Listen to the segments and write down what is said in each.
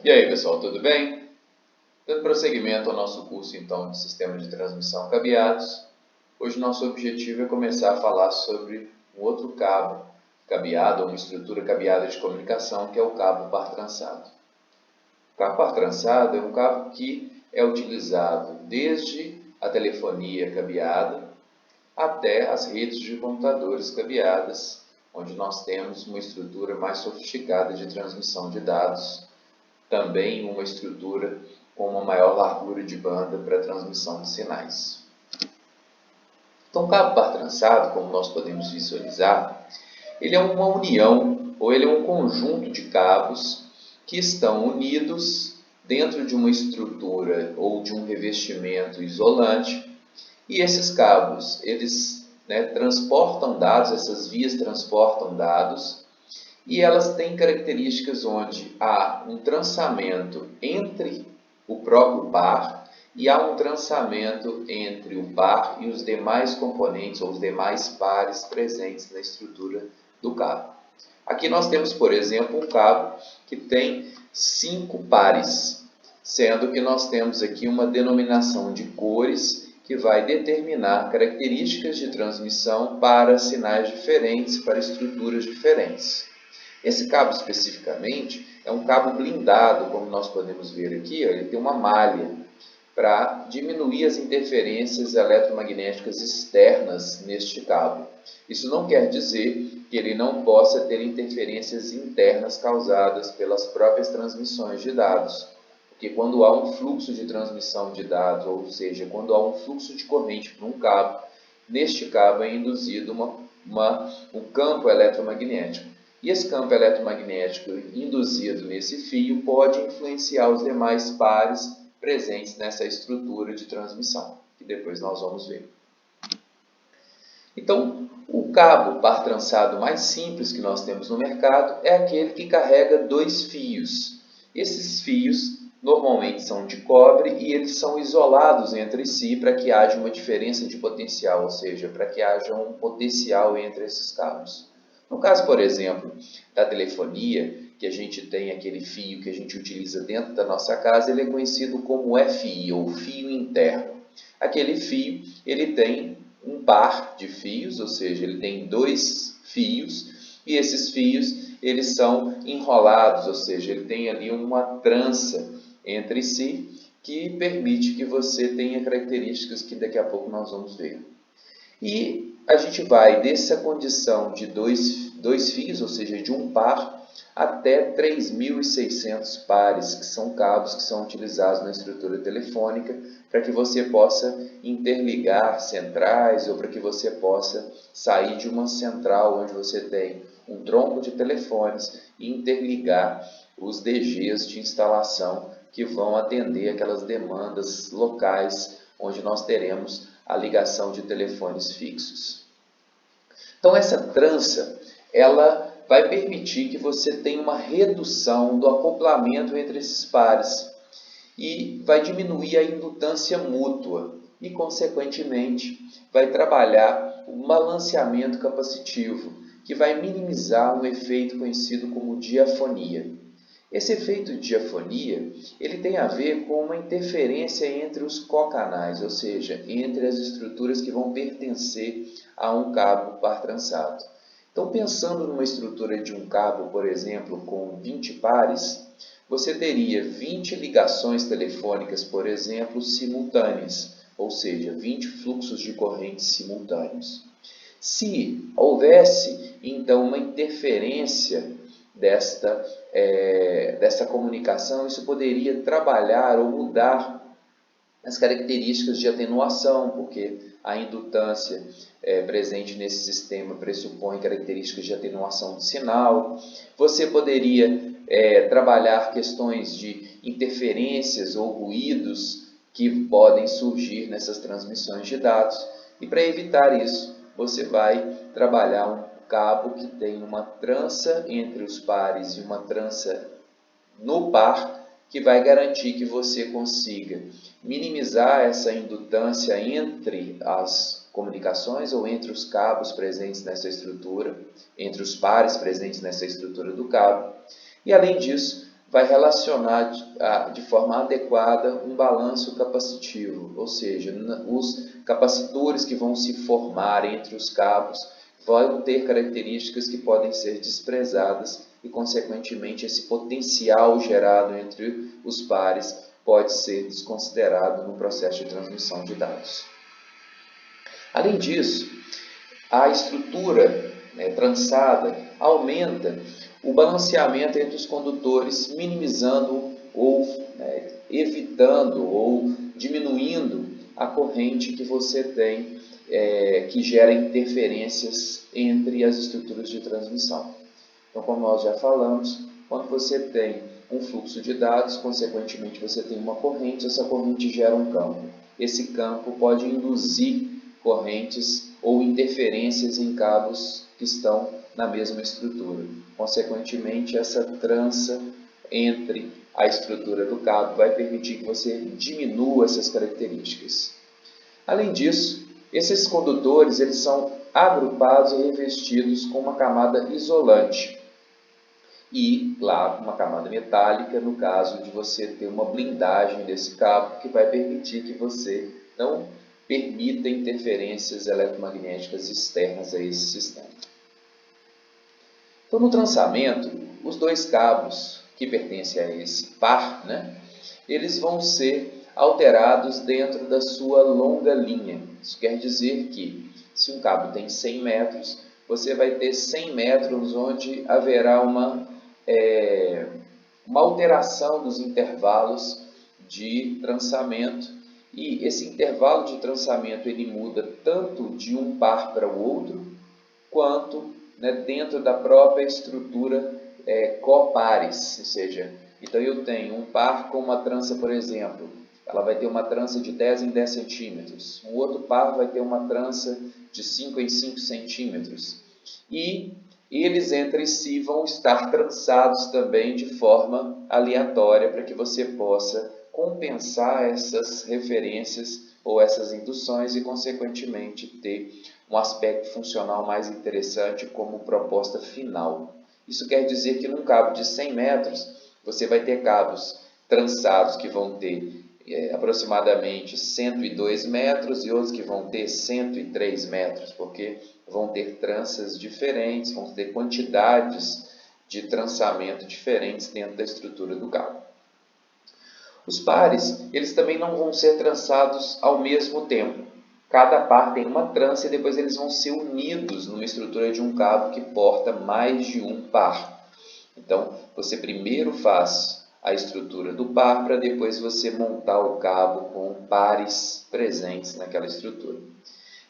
E aí, pessoal, tudo bem? Dando prosseguimento ao nosso curso, então, de Sistema de Transmissão Cabeados, hoje nosso objetivo é começar a falar sobre um outro cabo cabeado, ou uma estrutura cabeada de comunicação, que é o cabo par trançado. O cabo par trançado é um cabo que é utilizado desde a telefonia cabeada até as redes de computadores cabeadas, onde nós temos uma estrutura mais sofisticada de transmissão de dados, também uma estrutura com uma maior largura de banda para transmissão de sinais. Então, o cabo par trançado, como nós podemos visualizar, ele é uma união ou ele é um conjunto de cabos que estão unidos dentro de uma estrutura ou de um revestimento isolante, e esses cabos, eles transportam dados, essas vias transportam dados, e elas têm características onde há um trançamento entre o próprio par e há um trançamento entre o par e os demais componentes ou os demais pares presentes na estrutura do cabo. Aqui nós temos, por exemplo, um cabo que tem 5 pares, sendo que nós temos aqui uma denominação de cores que vai determinar características de transmissão para sinais diferentes, para estruturas diferentes. Esse cabo especificamente é um cabo blindado, como nós podemos ver aqui, ele tem uma malha para diminuir as interferências eletromagnéticas externas neste cabo. Isso não quer dizer que ele não possa ter interferências internas causadas pelas próprias transmissões de dados, porque quando há um fluxo de transmissão de dados, ou seja, quando há um fluxo de corrente por um cabo, neste cabo é induzido um campo eletromagnético. E esse campo eletromagnético induzido nesse fio pode influenciar os demais pares presentes nessa estrutura de transmissão, que depois nós vamos ver. Então, o cabo par trançado mais simples que nós temos no mercado é aquele que carrega 2 fios. Esses fios normalmente são de cobre e eles são isolados entre si para que haja uma diferença de potencial, ou seja, para que haja um potencial entre esses cabos. No caso, por exemplo, da telefonia, que a gente tem aquele fio que a gente utiliza dentro da nossa casa, ele é conhecido como FI, ou fio interno. Aquele fio, ele tem um par de fios, ou seja, ele tem 2 fios, e esses fios, eles são enrolados, ou seja, ele tem ali uma trança entre si, que permite que você tenha características que daqui a pouco nós vamos ver. E a gente vai dessa condição de dois fios, ou seja, de um par, até 3.600 pares, que são cabos que são utilizados na estrutura telefônica, para que você possa interligar centrais ou para que você possa sair de uma central onde você tem um tronco de telefones e interligar os DGs de instalação que vão atender aquelas demandas locais onde nós teremos a ligação de telefones fixos. Então essa trança, ela vai permitir que você tenha uma redução do acoplamento entre esses pares e vai diminuir a indutância mútua e, consequentemente, vai trabalhar o balanceamento capacitivo, que vai minimizar um efeito conhecido como diafonia. Esse efeito de diafonia, ele tem a ver com uma interferência entre os cocanais, ou seja, entre as estruturas que vão pertencer a um cabo par trançado. Então, pensando numa estrutura de um cabo, por exemplo, com 20 pares, você teria 20 ligações telefônicas, por exemplo, simultâneas, ou seja, 20 fluxos de corrente simultâneos. Se houvesse, então, uma interferência desta comunicação, isso poderia trabalhar ou mudar as características de atenuação, porque a indutância presente nesse sistema pressupõe características de atenuação do sinal. Você poderia trabalhar questões de interferências ou ruídos que podem surgir nessas transmissões de dados, e para evitar isso, você vai trabalhar um cabo que tem uma trança entre os pares e uma trança no par, que vai garantir que você consiga minimizar essa indutância entre as comunicações ou entre os cabos presentes nessa estrutura, entre os pares presentes nessa estrutura do cabo. E além disso, vai relacionar de forma adequada um balanço capacitivo, ou seja, os capacitores que vão se formar entre os cabos vão ter características que podem ser desprezadas e, consequentemente, esse potencial gerado entre os pares pode ser desconsiderado no processo de transmissão de dados. Além disso, a estrutura trançada aumenta o balanceamento entre os condutores, minimizando ou evitando ou diminuindo a corrente que você tem, que gera interferências entre as estruturas de transmissão. Então, como nós já falamos, quando você tem um fluxo de dados, consequentemente você tem uma corrente, essa corrente gera um campo. Esse campo pode induzir correntes ou interferências em cabos que estão na mesma estrutura. Consequentemente, essa trança entre a estrutura do cabo vai permitir que você diminua essas características. Além disso, esses condutores eles são agrupados e revestidos com uma camada isolante e, claro, uma camada metálica no caso de você ter uma blindagem desse cabo que vai permitir que você não permita interferências eletromagnéticas externas a esse sistema. Então, no trançamento, os dois cabos que pertencem a esse par, eles vão ser alterados dentro da sua longa linha. Isso quer dizer que, se um cabo tem 100 metros, você vai ter 100 metros onde haverá uma alteração dos intervalos de trançamento, e esse intervalo de trançamento ele muda tanto de um par para o outro, quanto dentro da própria estrutura copares, ou seja, então eu tenho um par com uma trança, por exemplo, ela vai ter uma trança de 10 em 10 centímetros, um outro par vai ter uma trança de 5 em 5 centímetros, e eles entre si vão estar trançados também de forma aleatória para que você possa compensar essas referências ou essas induções e, consequentemente, ter um aspecto funcional mais interessante como proposta final. Isso quer dizer que num cabo de 100 metros, você vai ter cabos trançados que vão ter aproximadamente 102 metros e outros que vão ter 103 metros, porque vão ter tranças diferentes, vão ter quantidades de trançamento diferentes dentro da estrutura do cabo. Os pares, eles também não vão ser trançados ao mesmo tempo. Cada par tem uma trança e depois eles vão ser unidos numa estrutura de um cabo que porta mais de um par. Então, você primeiro faz a estrutura do par para depois você montar o cabo com pares presentes naquela estrutura.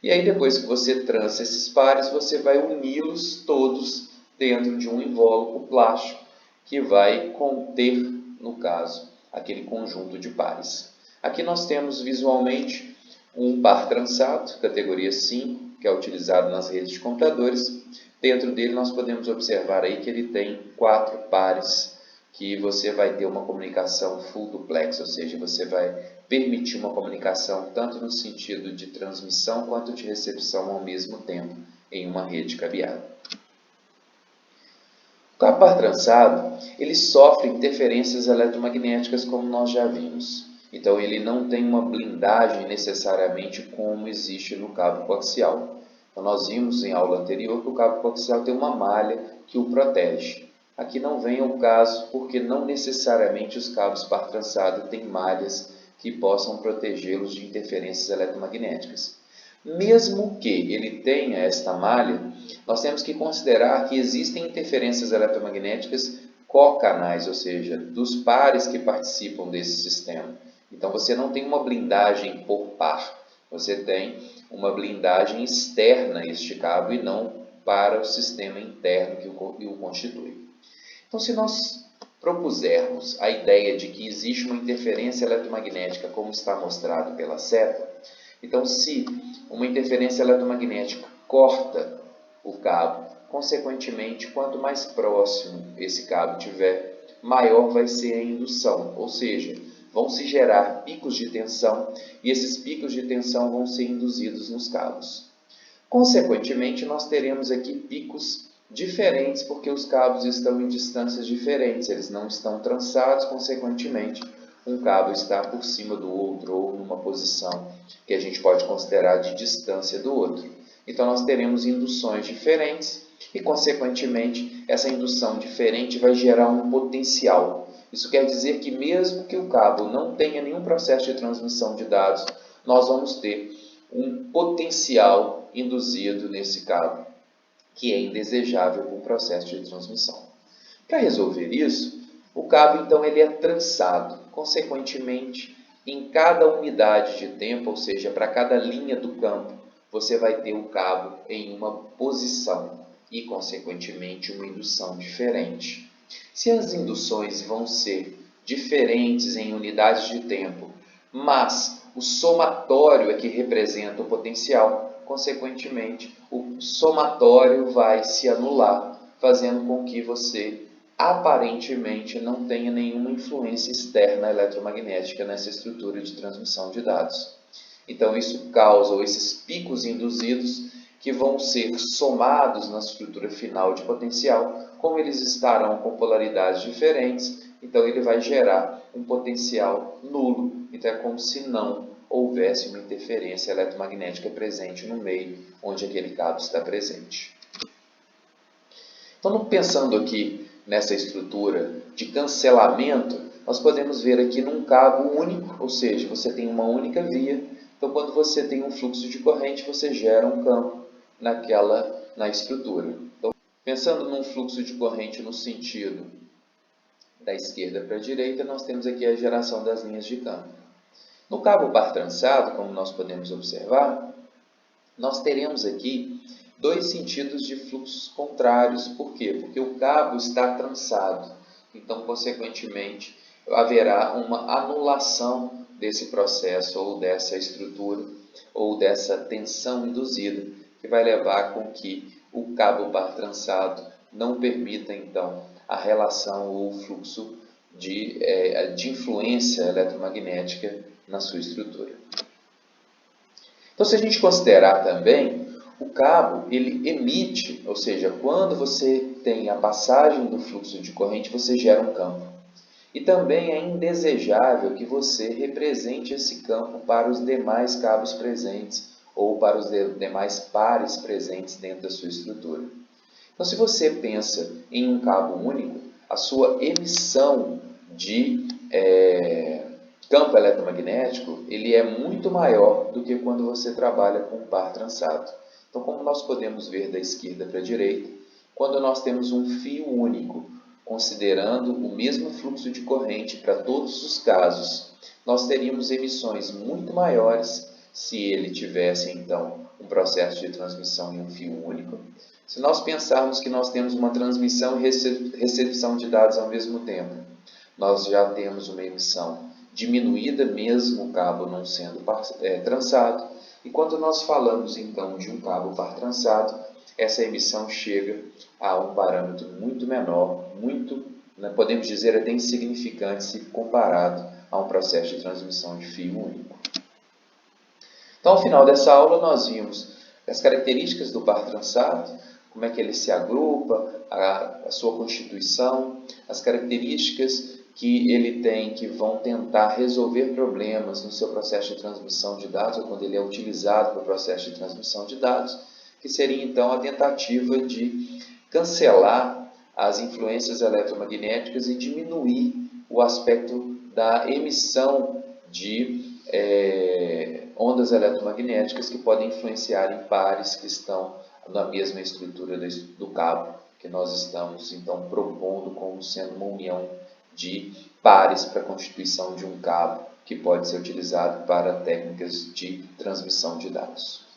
E aí, depois que você trança esses pares, você vai uni-los todos dentro de um invólucro plástico que vai conter, no caso, aquele conjunto de pares. Aqui nós temos visualmente um par trançado, categoria 5, que é utilizado nas redes de computadores. Dentro dele nós podemos observar aí que ele tem 4 pares, que você vai ter uma comunicação full duplex, ou seja, você vai permitir uma comunicação tanto no sentido de transmissão quanto de recepção ao mesmo tempo em uma rede cabeada. O cabo par trançado, ele sofre interferências eletromagnéticas, como nós já vimos. Então, ele não tem uma blindagem necessariamente como existe no cabo coaxial. Então, nós vimos em aula anterior que o cabo coaxial tem uma malha que o protege. Aqui não vem ao caso, porque não necessariamente os cabos par trançado têm malhas que possam protegê-los de interferências eletromagnéticas. Mesmo que ele tenha esta malha, nós temos que considerar que existem interferências eletromagnéticas cocanais, ou seja, dos pares que participam desse sistema. Então, você não tem uma blindagem por par, você tem uma blindagem externa a este cabo e não para o sistema interno que o constitui. Então, se nós propusermos a ideia de que existe uma interferência eletromagnética, como está mostrado pela seta, então, se uma interferência eletromagnética corta o cabo, consequentemente, quanto mais próximo esse cabo tiver, maior vai ser a indução, ou seja, vão se gerar picos de tensão e esses picos de tensão vão ser induzidos nos cabos. Consequentemente, nós teremos aqui picos diferentes porque os cabos estão em distâncias diferentes, eles não estão trançados, consequentemente, um cabo está por cima do outro ou numa posição que a gente pode considerar de distância do outro. Então, nós teremos induções diferentes e, consequentemente, essa indução diferente vai gerar um potencial. Isso quer dizer que mesmo que o cabo não tenha nenhum processo de transmissão de dados, nós vamos ter um potencial induzido nesse cabo, que é indesejável para o processo de transmissão. Para resolver isso, o cabo então ele é trançado. Consequentemente, em cada unidade de tempo, ou seja, para cada linha do campo, você vai ter o cabo em uma posição e, consequentemente, uma indução diferente. Se as induções vão ser diferentes em unidades de tempo, mas o somatório é que representa o potencial, consequentemente, o somatório vai se anular, fazendo com que você aparentemente não tenha nenhuma influência externa eletromagnética nessa estrutura de transmissão de dados. Então, isso causa esses picos induzidos que vão ser somados na estrutura final de potencial, como eles estarão com polaridades diferentes, então ele vai gerar um potencial nulo. Então, é como se não houvesse uma interferência eletromagnética presente no meio onde aquele cabo está presente. Então, pensando aqui nessa estrutura de cancelamento, nós podemos ver aqui num cabo único, ou seja, você tem uma única via. Então, quando você tem um fluxo de corrente, você gera um campo na estrutura. Então, pensando num fluxo de corrente no sentido da esquerda para a direita, nós temos aqui a geração das linhas de campo. No cabo par trançado, como nós podemos observar, nós teremos aqui dois sentidos de fluxos contrários. Por quê? Porque o cabo está trançado. Então, consequentemente, haverá uma anulação desse processo ou dessa estrutura ou dessa tensão induzida, que vai levar com que o cabo par trançado não permita, então, a relação ou o fluxo de influência eletromagnética na sua estrutura. Então, se a gente considerar também, o cabo ele emite, ou seja, quando você tem a passagem do fluxo de corrente, você gera um campo. E também é indesejável que você represente esse campo para os demais cabos presentes ou para os demais pares presentes dentro da sua estrutura. Então, se você pensa em um cabo único, a sua emissão de campo eletromagnético ele é muito maior do que quando você trabalha com um par trançado. Então, como nós podemos ver da esquerda para a direita, quando nós temos um fio único, considerando o mesmo fluxo de corrente para todos os casos, nós teríamos emissões muito maiores se ele tivesse, então, um processo de transmissão em um fio único. Se nós pensarmos que nós temos uma transmissão e recepção de dados ao mesmo tempo, nós já temos uma emissão diminuída, mesmo o cabo não sendo trançado. E quando nós falamos, então, de um cabo par trançado, essa emissão chega a um parâmetro muito menor, podemos dizer até insignificante se comparado a um processo de transmissão de fio único. Então, ao final dessa aula, nós vimos as características do par trançado, como é que ele se agrupa, a sua constituição, as características que ele tem que vão tentar resolver problemas no seu processo de transmissão de dados, ou quando ele é utilizado para o processo de transmissão de dados, que seria então a tentativa de cancelar as influências eletromagnéticas e diminuir o aspecto da emissão de ondas eletromagnéticas que podem influenciar em pares que estão na mesma estrutura do cabo, que nós estamos então propondo como sendo uma união de pares para a constituição de um cabo que pode ser utilizado para técnicas de transmissão de dados.